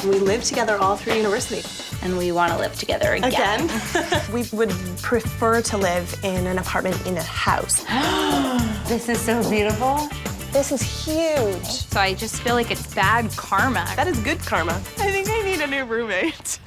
We live together all through university. And we want to live together again. We would prefer to live in an apartment in a house. This is so beautiful. This is huge. So I just feel like it's bad karma. That is good karma. I think I need a new roommate.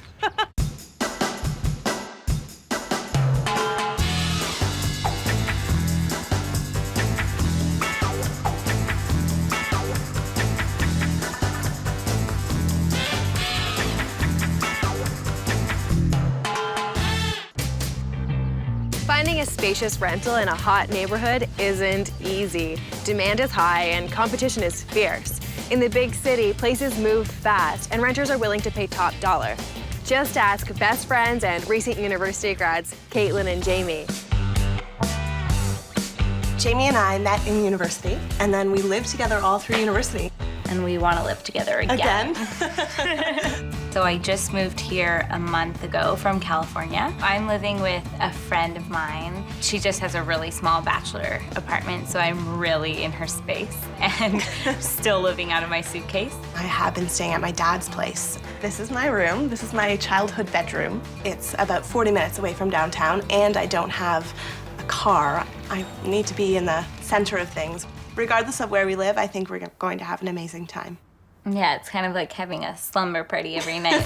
Finding a spacious rental in a hot neighborhood isn't easy. Demand is high and competition is fierce. In the big city, places move fast and renters are willing to pay top dollar. Just ask best friends and recent university grads, Caitlyn and Jamie. Jamie and I met in university, and then we lived together all through university. And we want to live together again. So I just moved here a month ago from California. I'm living with a friend of mine. She just has a really small bachelor apartment, so I'm really in her space and still living out of my suitcase. I have been staying at my dad's place. This is my room. This is my childhood bedroom. It's about 40 minutes away from downtown, and I don't have a car. I need to be in the center of things. Regardless of where we live, I think we're going to have an amazing time. Yeah, it's kind of like having a slumber party every night.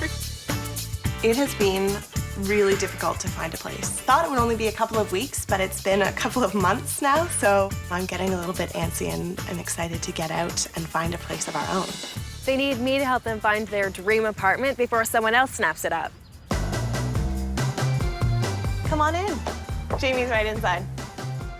It has been really difficult to find a place. Thought it would only be a couple of weeks, but it's been a couple of months now, so I'm getting a little bit antsy and I'm excited to get out and find a place of our own. They need me to help them find their dream apartment before someone else snaps it up. Come on in. Jamie's right inside.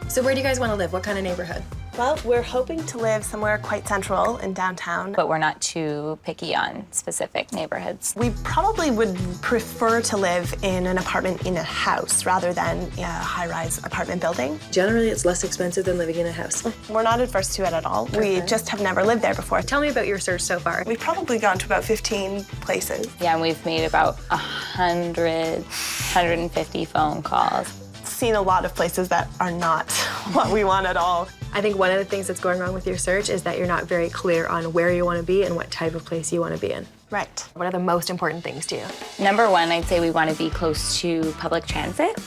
So where do you guys want to live? What kind of neighborhood? Well, we're hoping to live somewhere quite central in downtown. But we're not too picky on specific neighborhoods. We probably would prefer to live in an apartment in a house rather than a high-rise apartment building. Generally, it's less expensive than living in a house. We're not adverse to it at all. We just have never lived there before. Tell me about your search so far. We've probably gone to about 15 places. Yeah, and we've made about 150 phone calls. Seen a lot of places that are not what we want at all. I think one of the things that's going wrong with your search is that you're not very clear on where you want to be and what type of place you want to be in. Right. What are the most important things to you? Number one, I'd say we want to be close to public transit.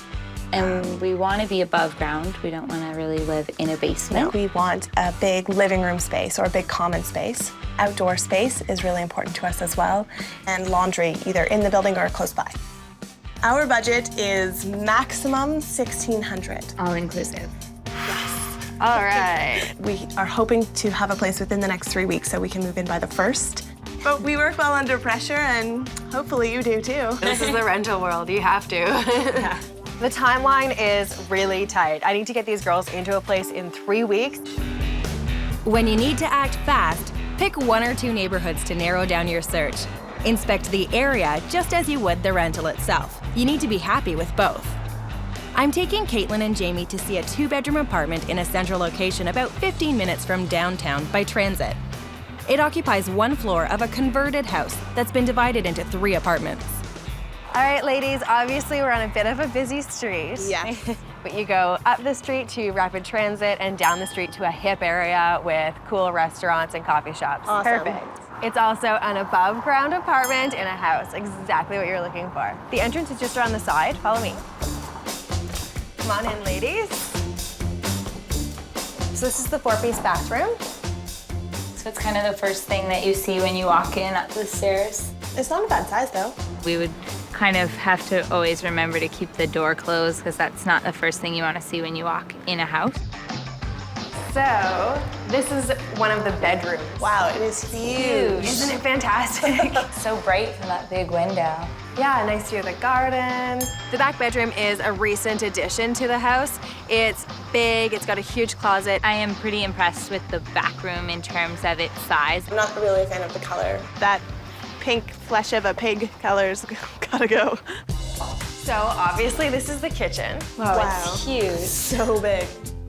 And we want to be above ground. We don't want to really live in a basement. We want a big living room space or a big common space. Outdoor space is really important to us as well. And laundry, either in the building or close by. Our budget is maximum $1,600. All inclusive. All right. We are hoping to have a place within the next 3 weeks so we can move in by the 1st. But we work well under pressure, and hopefully you do too. This is the rental world. You have to. Yeah. The timeline is really tight. I need to get these girls into a place in 3 weeks. When you need to act fast, pick 1 or 2 neighborhoods to narrow down your search. Inspect the area just as you would the rental itself. You need to be happy with both. I'm taking Caitlyn and Jamie to see a 2-bedroom apartment in a central location about 15 minutes from downtown by transit. It occupies 1 floor of a converted house that's been divided into 3 apartments. All right, ladies, obviously we're on a bit of a busy street. Yeah. But you go up the street to rapid transit and down the street to a hip area with cool restaurants and coffee shops. Awesome. Perfect. It's also an above-ground apartment in a house, exactly what you're looking for. The entrance is just around the side. Follow me. Come on in, ladies. So this is the 4-piece bathroom. So it's kind of the first thing that you see when you walk in up the stairs. It's not a bad size though. We would kind of have to always remember to keep the door closed because that's not the first thing you want to see when you walk in a house. So this is one of the bedrooms. Wow, it is huge. Isn't it fantastic? So bright from that big window. Yeah, nice view of the garden. The back bedroom is a recent addition to the house. It's big, it's got a huge closet. I am pretty impressed with the back room in terms of its size. I'm not really a fan of the color. That pink flesh of a pig color's gotta go. So obviously this is the kitchen. Wow. It's huge. So big.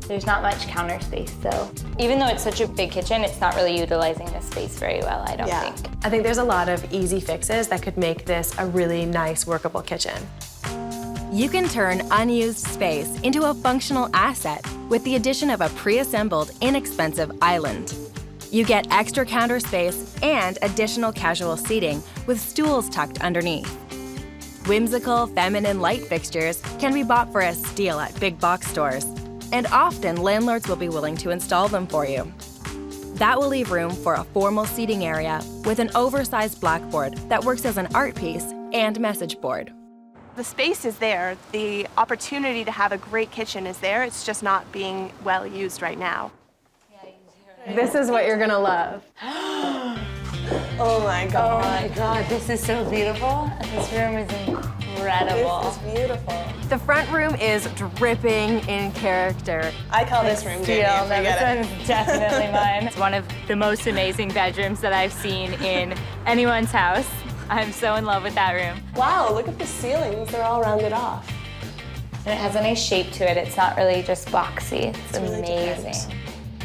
There's not much counter space though. Even though it's such a big kitchen, it's not really utilizing the space very well, I don't think. I think there's a lot of easy fixes that could make this a really nice, workable kitchen. You can turn unused space into a functional asset with the addition of a pre-assembled, inexpensive island. You get extra counter space and additional casual seating with stools tucked underneath. Whimsical, feminine light fixtures can be bought for a steal at big box stores, and often landlords will be willing to install them for you. That will leave room for a formal seating area with an oversized blackboard that works as an art piece and message board. The space is there. The opportunity to have a great kitchen is there. It's just not being well used right now. This is what you're gonna love. Oh my God. Oh my God, this is so beautiful. This room is incredible. This is beautiful. The front room is dripping in character. I call this room Jamie. Deal. Forget This it. one's definitely mine. It's one of the most amazing bedrooms that I've seen in anyone's house. I'm so in love with that room. Wow, look at the ceilings. They're all rounded off. And it has a nice shape to it. It's not really just boxy. It's really amazing. different.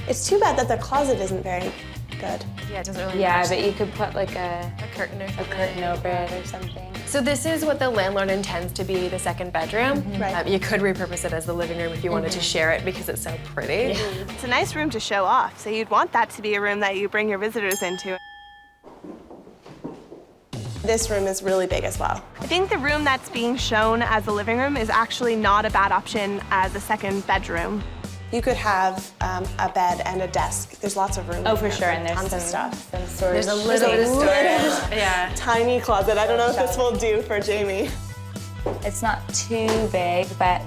It's too bad that the closet isn't very good. Yeah, it doesn't really Yeah, match but you could put like a curtain or something. curtain over it or something. So this is what the landlord intends to be the second bedroom. Right. You could repurpose it as the living room if you wanted to share it because it's so pretty. It's a nice room to show off, so you'd want that to be a room that you bring your visitors into. This room is really big as well. I think the room that's being shown as the living room is actually not a bad option as a second bedroom. You could have a bed and a desk. There's lots of room. Oh, for sure, and there's tons some of stuff. Some storage. There's a little bit of storage. Yeah. Tiny closet. I don't know if this will do for Jamie. It's not too big, but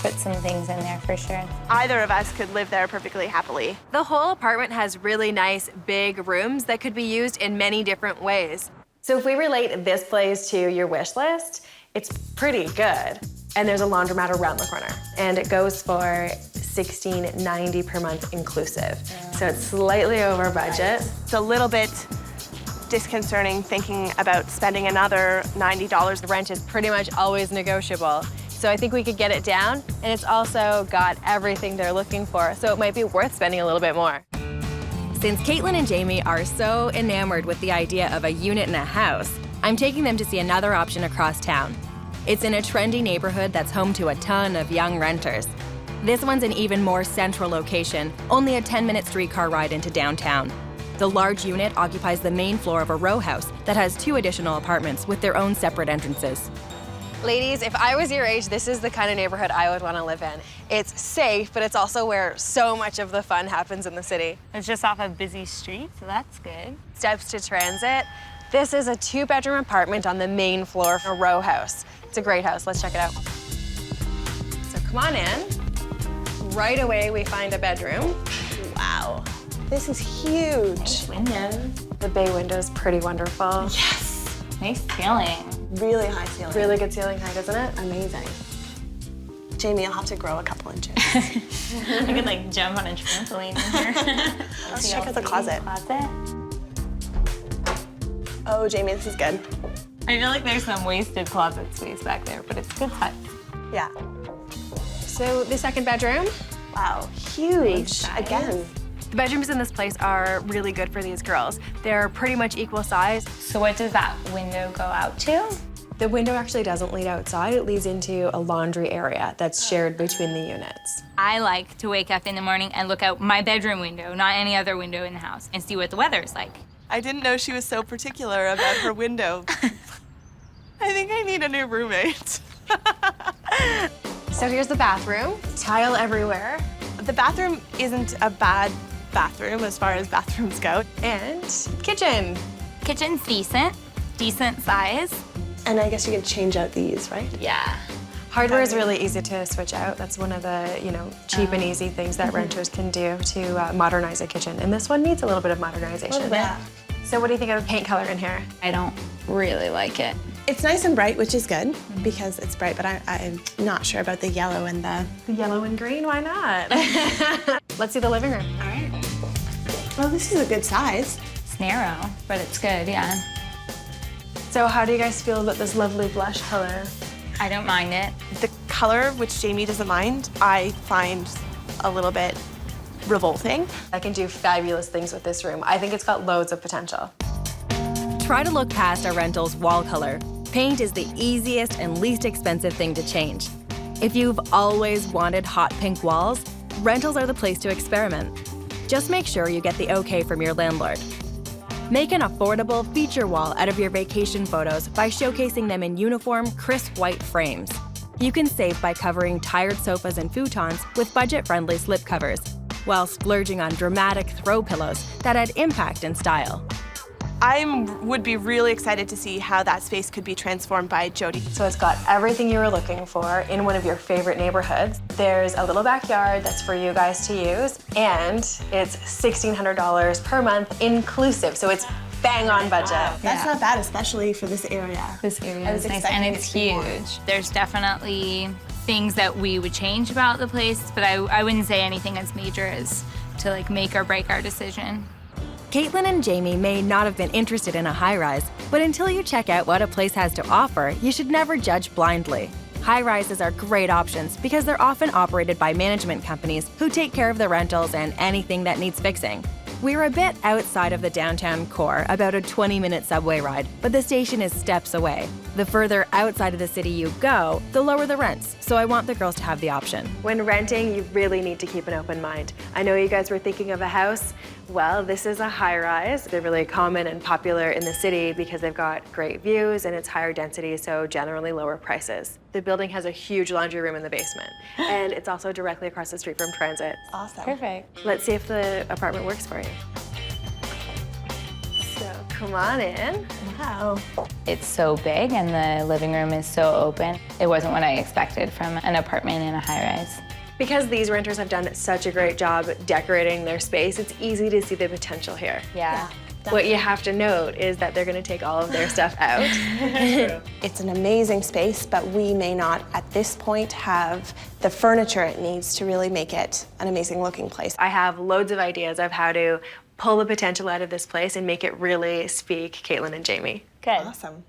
put some things in there for sure. Either of us could live there perfectly happily. The whole apartment has really nice big rooms that could be used in many different ways. So if we relate this place to your wish list, it's pretty good. And there's a laundromat around the corner. And it goes for $16.90 per month inclusive. So it's slightly over budget. It's a little bit disconcerting thinking about spending another $90. The rent is pretty much always negotiable. So I think we could get it down, and it's also got everything they're looking for, so it might be worth spending a little bit more. Since Caitlyn and Jamie are so enamored with the idea of a unit in a house, I'm taking them to see another option across town. It's in a trendy neighborhood that's home to a ton of young renters. This one's an even more central location, only a 10-minute streetcar ride into downtown. The large unit occupies the main floor of a row house that has 2 additional apartments with their own separate entrances. Ladies, if I was your age, this is the kind of neighborhood I would want to live in. It's safe, but it's also where so much of the fun happens in the city. It's just off a busy street, so that's good. Steps to transit. This is a 2-bedroom apartment on the main floor of a row house. It's a great house. Let's check it out. So come on in. Right away, we find a bedroom. Wow. This is huge. Windows. The bay window is pretty wonderful. Yes. Nice ceiling. Really high ceiling. Really good ceiling height, isn't it? Amazing. Jamie, I'll have to grow a couple inches. I could like jump on a trampoline in here. Let's check out the closet. Closet. Oh, Jamie, this is good. I feel like there's some wasted closet space back there, but it's good size. Yeah. So the second bedroom. Wow, huge. size. Again. The bedrooms in this place are really good for these girls. They're pretty much equal size. So what does that window go out to? The window actually doesn't lead outside. It leads into a laundry area that's shared between the units. I like to wake up in the morning and look out my bedroom window, not any other window in the house, and see what the weather is like. I didn't know she was so particular about her window. I think I need a new roommate. So here's the bathroom. Tile everywhere. The bathroom isn't a bad bathroom as far as bathrooms go. And kitchen. Kitchen's decent size. And I guess you can change out these, right? Yeah. Hardware is really easy to switch out. That's one of the, cheap and easy things that renters can do to modernize a kitchen. And this one needs a little bit of modernization. Yeah. So what do you think of the paint color in here? I don't really like it. It's nice and bright, which is good because it's bright, but I'm not sure about the yellow and the... The yellow and green, why not? Let's see the living room. All right. Well, this is a good size. It's narrow, but it's good, yeah. So how do you guys feel about this lovely blush color? I don't mind it. The color, which Jamie doesn't mind, I find a little bit revolting. I can do fabulous things with this room. I think it's got loads of potential. Try to look past a rental's wall color. Paint is the easiest and least expensive thing to change. If you've always wanted hot pink walls, rentals are the place to experiment. Just make sure you get the okay from your landlord. Make an affordable feature wall out of your vacation photos by showcasing them in uniform, crisp white frames. You can save by covering tired sofas and futons with budget-friendly slipcovers, while splurging on dramatic throw pillows that add impact and style. I would be really excited to see how that space could be transformed by Jodi. So it's got everything you were looking for in one of your favorite neighborhoods. There's a little backyard that's for you guys to use, and it's $1,600 per month inclusive, so it's bang on budget. Wow. That's not bad, especially for this area. This area is nice, and it's huge. There's definitely things that we would change about the place, but I wouldn't say anything as major as to like make or break our decision. Caitlyn and Jamie may not have been interested in a high-rise, but until you check out what a place has to offer, you should never judge blindly. High-rises are great options because they're often operated by management companies who take care of the rentals and anything that needs fixing. We're a bit outside of the downtown core, about a 20-minute subway ride, but the station is steps away. The further outside of the city you go, the lower the rents, so I want the girls to have the option. When renting, you really need to keep an open mind. I know you guys were thinking of a house. Well, this is a high-rise. They're really common and popular in the city because they've got great views and it's higher density, so generally lower prices. The building has a huge laundry room in the basement, and it's also directly across the street from transit. Awesome. Perfect. Let's see if the apartment works for you. So come on in. Wow. It's so big and the living room is so open. It wasn't what I expected from an apartment in a high-rise. Because these renters have done such a great job decorating their space, it's easy to see the potential here. Yeah. What you have to note is that they're going to take all of their stuff out. It's an amazing space, but we may not, at this point, have the furniture it needs to really make it an amazing looking place. I have loads of ideas of how to pull the potential out of this place and make it really speak Caitlyn and Jamie. Good. Awesome.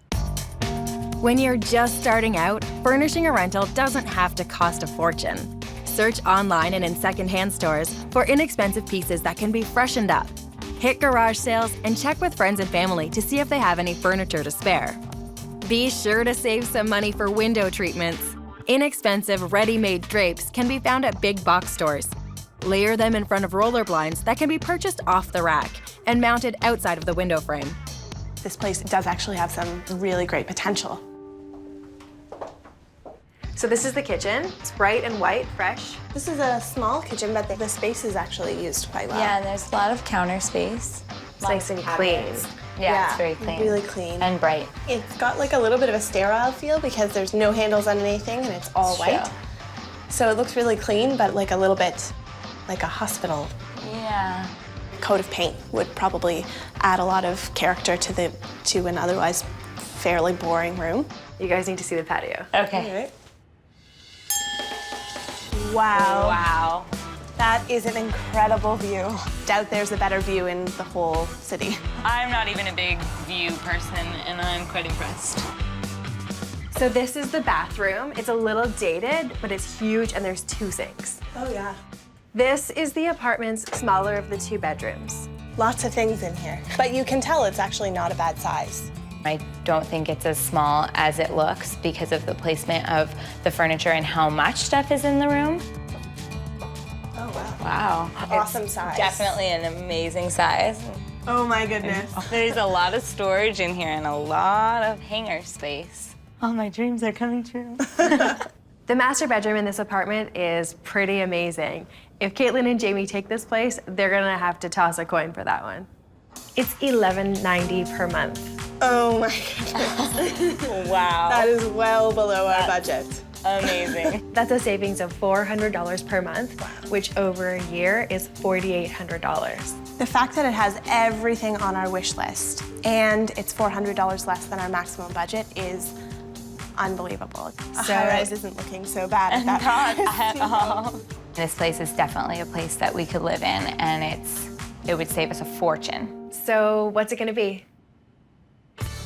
When you're just starting out, furnishing a rental doesn't have to cost a fortune. Search online and in secondhand stores for inexpensive pieces that can be freshened up. Hit garage sales and check with friends and family to see if they have any furniture to spare. Be sure to save some money for window treatments. Inexpensive, ready-made drapes can be found at big box stores. Layer them in front of roller blinds that can be purchased off the rack and mounted outside of the window frame. This place does actually have some really great potential. So this is the kitchen. It's bright and white, fresh. This is a small kitchen, but the space is actually used quite well. Yeah, and there's a lot of counter space. It's nice and clean. Yeah, it's very clean. Really clean. And bright. It's got like a little bit of a sterile feel because there's no handles on anything and it's all white. True. So it looks really clean, but like a little bit like a hospital. Yeah. Coat of paint would probably add a lot of character to an otherwise fairly boring room. You guys need to see the patio. Okay. Wow. Wow. That is an incredible view. Doubt there's a better view in the whole city. I'm not even a big view person, and I'm quite impressed. So this is the bathroom. It's a little dated, but it's huge and there's 2 sinks. Oh yeah. This is the apartment's smaller of the 2 bedrooms. Lots of things in here. But you can tell it's actually not a bad size. I don't think it's as small as it looks because of the placement of the furniture and how much stuff is in the room. Oh wow. Wow. Awesome size. Definitely an amazing size. Oh my goodness. There's a lot of storage in here and a lot of hanger space. All my dreams are coming true. The master bedroom in this apartment is pretty amazing. If Caitlyn and Jamie take this place, they're gonna have to toss a coin for that one. It's $11.90 per month. Oh my goodness. Wow. That is well below our budget. Amazing. That's a savings of $400 per month, which over a year is $4,800. The fact that it has everything on our wish list and it's $400 less than our maximum budget is unbelievable. A high-rise isn't looking so bad at that Not at all. This place is definitely a place that we could live in, and it would save us a fortune. So what's it gonna be?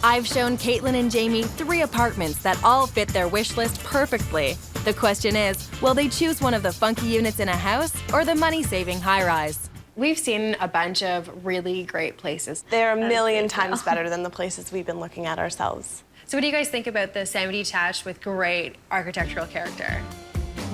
I've shown Caitlyn and Jamie 3 apartments that all fit their wish list perfectly. The question is, will they choose one of the funky units in a house or the money-saving high-rise? We've seen a bunch of really great places. They're a million times better than the places we've been looking at ourselves. So what do you guys think about the semi-detached with great architectural character?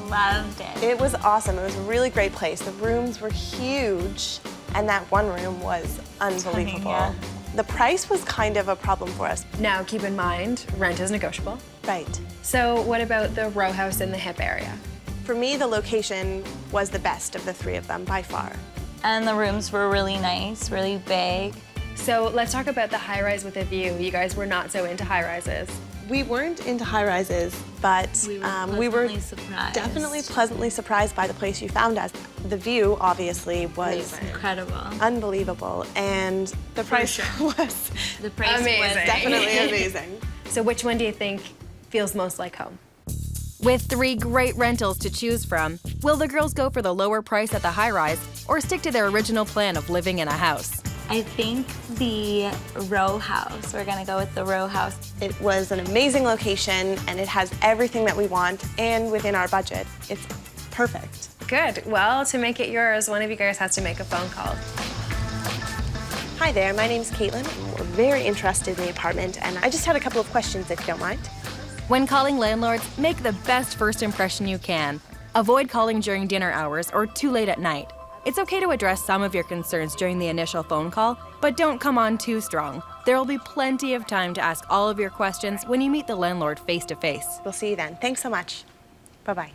Loved it. It was awesome. It was a really great place. The rooms were huge And that one room was unbelievable. Yeah. The price was kind of a problem for us. Now, keep in mind, rent is negotiable. Right. So what about the row house in the hip area? For me, the location was the best of the three of them by far. And the rooms were really nice, really big. So let's talk about the high-rise with a view. You guys were not so into high-rises. We weren't into high-rises, but we were surprised. definitely pleasantly surprised by the place you found us. The view, obviously, was Incredible. unbelievable, and the price was The price Amazing. was definitely amazing. So which one do you think feels most like home? With 3 great rentals to choose from, will the girls go for the lower price at the high-rise or stick to their original plan of living in a house? I think the row house. We're gonna go with the row house. It was an amazing location, and it has everything that we want, and within our budget. It's perfect. Good. Well, to make it yours, one of you guys has to make a phone call. Hi there, my name's Caitlyn. We're very interested in the apartment, and I just had a couple of questions, if you don't mind. When calling landlords, make the best first impression you can. Avoid calling during dinner hours or too late at night. It's okay to address some of your concerns during the initial phone call, but don't come on too strong. There will be plenty of time to ask all of your questions when you meet the landlord face to face. We'll see you then. Thanks so much. Bye-bye.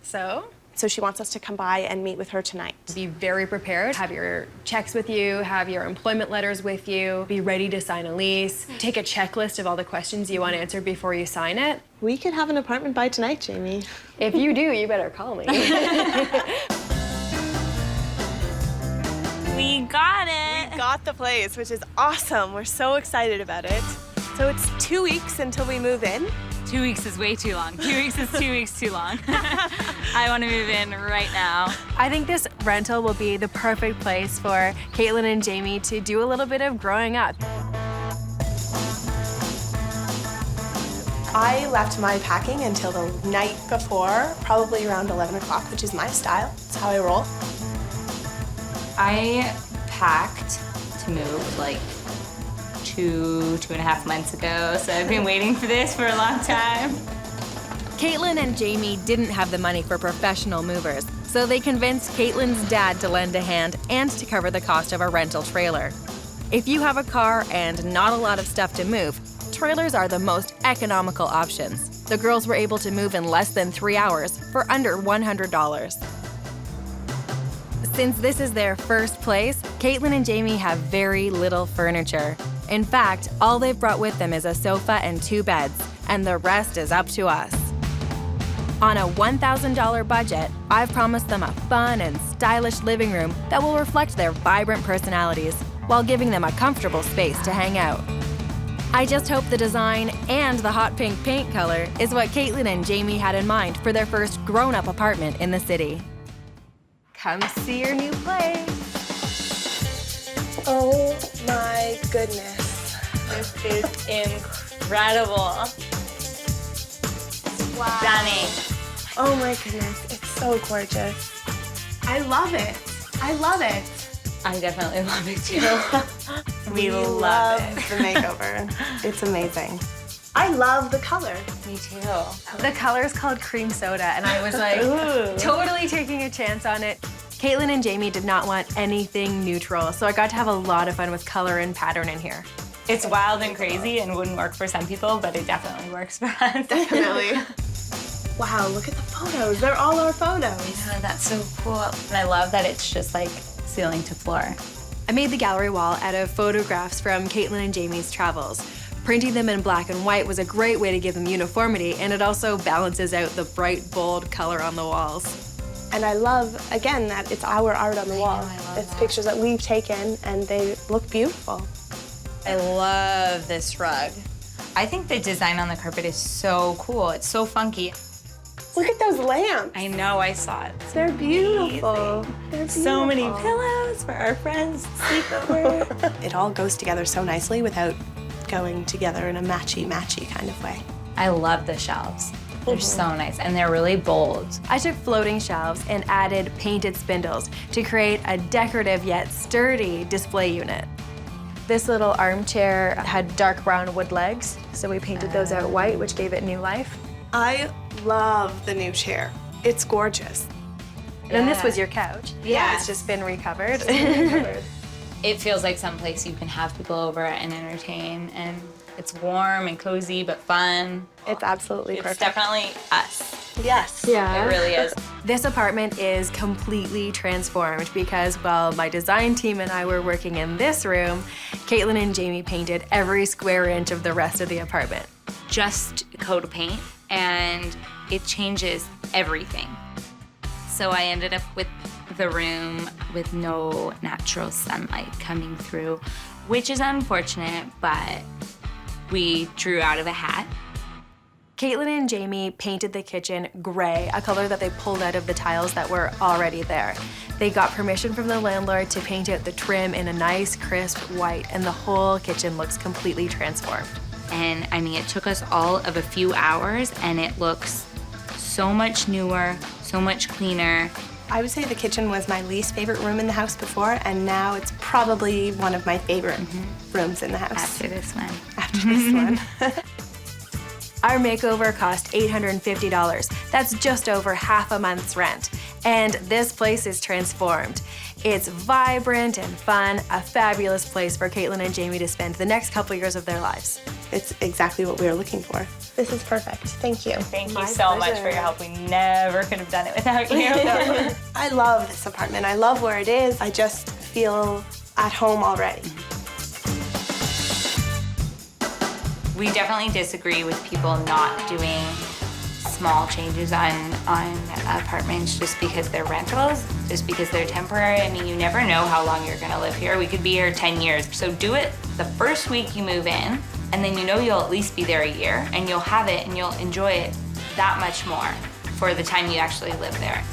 So she wants us to come by and meet with her tonight. Be very prepared. Have your checks with you, have your employment letters with you, be ready to sign a lease. Take a checklist of all the questions you want answered before you sign it. We could have an apartment by tonight, Jamie. If you do, you better call me. We got it. We got the place, which is awesome. We're so excited about it. So it's 2 weeks until we move in. 2 weeks is way too long. 2 weeks is 2 weeks too long. I want to move in right now. I think this rental will be the perfect place for Caitlyn and Jamie to do a little bit of growing up. I left my packing until the night before, probably around 11 o'clock, which is my style. It's how I roll. I packed to move like 2.5 months ago, so I've been waiting for this for a long time. Caitlyn and Jamie didn't have the money for professional movers, so they convinced Caitlyn's dad to lend a hand and to cover the cost of a rental trailer. If you have a car and not a lot of stuff to move, trailers are the most economical options. The girls were able to move in less than 3 hours for under $100. Since this is their first place, Caitlyn and Jamie have very little furniture. In fact, all they've brought with them is a sofa and 2 beds, and the rest is up to us. On a $1,000 budget, I've promised them a fun and stylish living room that will reflect their vibrant personalities while giving them a comfortable space to hang out. I just hope the design and the hot pink paint color is what Caitlyn and Jamie had in mind for their first grown-up apartment in the city. Come see your new place. Oh my goodness. This is incredible. Wow. Stunning. Oh my goodness, it's so gorgeous. I love it. I love it. I definitely love it too. We love love it. the makeover. It's amazing. I love the color. Me too. The color is called cream soda, and I was like totally taking a chance on it. Caitlyn and Jamie did not want anything neutral, so I got to have a lot of fun with color and pattern in here. It's wild and crazy and wouldn't work for some people, but it definitely works for us. Definitely. Wow, look at the photos. They're all our photos. Oh, that's so cool. And I love that it's just like ceiling to floor. I made the gallery wall out of photographs from Caitlyn and Jamie's travels. Printing them in black and white was a great way to give them uniformity, and it also balances out the bright, bold color on the walls. And I love, again, that it's our art on the wall. I love it's that. pictures that we've taken, and they look beautiful. I love this rug. I think the design on the carpet is so cool. It's so funky. Look at those lamps. I know, I saw it. They're beautiful. They're beautiful. So many pillows for our friends' sleepover. It all goes together so nicely without going together in a matchy-matchy kind of way. I love the shelves. They're so nice, and they're really bold. I took floating shelves and added painted spindles to create a decorative yet sturdy display unit. This little armchair had dark brown wood legs, so we painted those out white, which gave it new life. I love the new chair. It's gorgeous. And this was your couch. Yeah. It's just been recovered. It feels like someplace you can have people over and entertain, and it's warm and cozy but fun. It's absolutely It's perfect. definitely us. Yes. It really is. This apartment is completely transformed because while my design team and I were working in this room, Caitlyn and Jamie painted every square inch of the rest of the apartment. Just a coat of paint, and it changes everything. So I ended up with the room with no natural sunlight coming through, which is unfortunate, but we drew out of a hat. Caitlyn and Jamie painted the kitchen gray, a color that they pulled out of the tiles that were already there. They got permission from the landlord to paint out the trim in a nice, crisp white, and the whole kitchen looks completely transformed. And I mean, it took us all of a few hours, and it looks so much newer, so much cleaner. I would say the kitchen was my least favorite room in the house before, and now it's probably one of my favorite rooms in the house. After this one. After this one. Our makeover cost $850. That's just over half a month's rent. And this place is transformed. It's vibrant and fun, a fabulous place for Caitlyn and Jamie to spend the next couple years of their lives. It's exactly what we were looking for. This is perfect. Thank you. Thank you so much for your help. We never could have done it without you. I love this apartment. I love where it is. I just feel at home already. We definitely disagree with people not doing small changes on apartments just because they're rentals, just because they're temporary. I mean, you never know how long you're gonna live here. We could be here 10 years. So do it the first week you move in, and then you know you'll at least be there a year, and you'll have it and you'll enjoy it that much more for the time you actually live there.